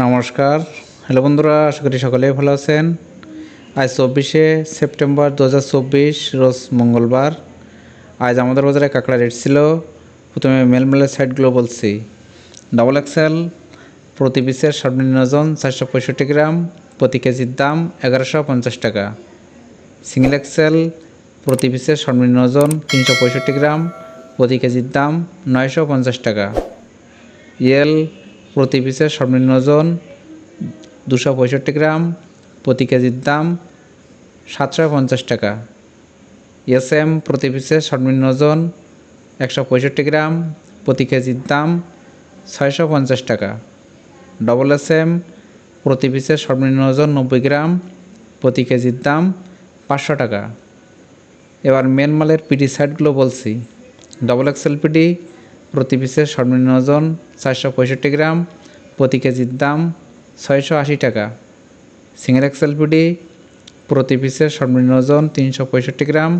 নমস্কার। হ্যালো বন্ধুরা, আশা করি সকলেই ভালো আছেন। আজ 24শে সেপ্টেম্বর 2024 রোজ মঙ্গলবার। আজ আমাদের বাজারে কাঁকড়া রেট ছিল। প্রথমে মেলমেলের সাইটগুলো বলছি। ডবল এক্সেল প্রতি পিসের সর্বনিম্ন ওজন 465 গ্রাম, প্রতি কেজির দাম 1150 টাকা। সিঙ্গেল এক্সেল প্রতি পিসের সর্বনিম্ন ওজন 365 গ্রাম, প্রতি কেজির দাম 950 টাকা। এল প্রতি পিসের সর্বনিম্ন ওজন 265 গ্রাম, প্রতি কেজির দাম 750 টাকা। এসএম প্রতি পিসের সর্বনিম্ন ওজন 165 গ্রাম, প্রতি কেজির দাম 650 টাকা। ডবল এসএম প্রতি পিসের সর্বনিম্ন ওজন 90 গ্রাম, প্রতি কেজির দাম 500 টাকা। এবার মেন মালের পিডি সাইটগুলো বলছি। ডবল এক্সেল পিডি প্রতি পিসের সর্বনিম্ন ওজন 465 গ্রাম, প্রতি কেজির দাম 680 টাকা। সিঙ্গেল এক্সেল পিডি প্রতি পিসের সর্বনিম্ন ওজন 365 গ্রাম,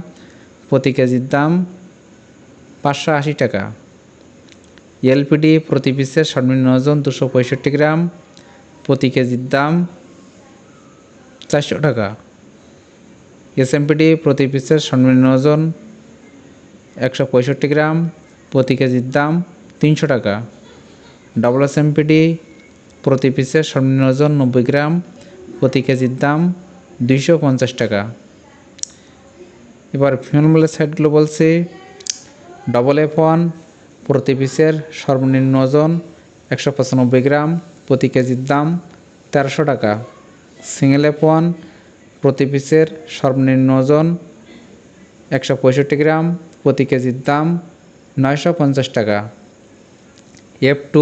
প্রতি কেজির দাম 580 টাকা। এলপিডি প্রতি পিসের সর্বনিম্ন ওজন 265 গ্রাম, প্রতি কেজির দাম 400 টাকা। এসএমপিডি প্রতি পিসের সর্বনিম্ন ওজন 165 গ্রাম, প্রতি কেজির দাম 300 টাকা। ডবল এসএমপিডি প্রতি পিসের সর্বনিম্ন ওজন 90 গ্রাম, প্রতি কেজির দাম 250 টাকা। এবার ফিমেল সাইটগুলো বলছি। ডবল F1 প্রতি পিসের সর্বনিম্ন ওজন 195 গ্রাম, প্রতি কেজির দাম 1300 টাকা। সিঙ্গেল F1 প্রতি পিসের সর্বনিম্ন ওজন 165 গ্রাম, প্রতি কেজির দাম 950 টাকা। F2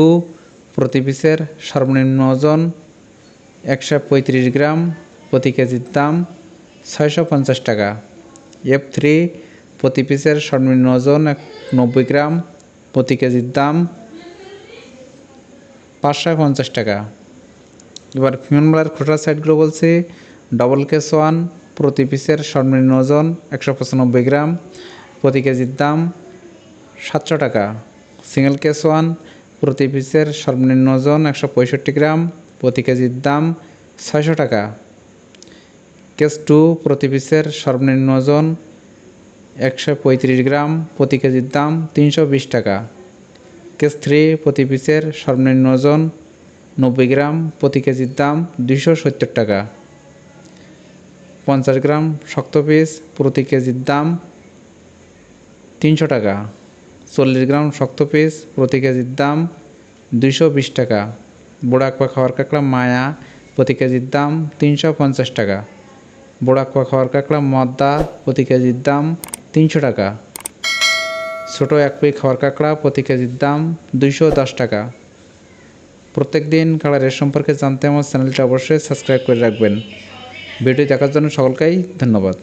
প্রতি পিসের সর্বনিম্ন ওজন 135 গ্রাম, প্রতি কেজির দাম 650 টাকা। F3 প্রতি পিসের সর্বনিম্ন ওজন 90 গ্রাম, প্রতি কেজির দাম 550 টাকা। এবার ফিমেল খুচরা সাইটগুলো বলছি। ডবল কেস 1 প্রতি পিসের সর্বনিম্ন ওজন 195 গ্রাম, প্রতি কেজির দাম 700 টাকা। সিঙ্গেল কেস 1 প্রতি পিসের সর্বনিম্ন ওজন 165 গ্রাম, প্রতি কেজির দাম 600 টাকা। কেস 2 প্রতি পিসের সর্বনিম্ন ওজন 135 গ্রাম, প্রতি কেজির দাম 320 টাকা। কেস 3 প্রতি পিসের সর্বনিম্ন ওজন 90 গ্রাম, প্রতি কেজির দাম 270 টাকা। 50 গ্রাম শক্ত পিস প্রতি কেজির দাম 300 টাকা। 40 গ্রাম শক্ত পিস প্রতি কেজির দাম 220 টাকা। বোড়াকপা খাওয়ার কাঁকড়া মায়া প্রতি কেজির দাম 350 টাকা। বোড়াকপা খাওয়ার কাঁকড়া মদ্দা প্রতি কেজির দাম 300 টাকা। ছোটো এক পিস খাওয়ার কাঁকড়া প্রতি কেজির দাম 210 টাকা। প্রত্যেক দিন কাঁকড়া রেট সম্পর্কে জানতে আমার চ্যানেলটা অবশ্যই সাবস্ক্রাইব করে রাখবেন। ভিডিও দেখার জন্য সকলকেই ধন্যবাদ।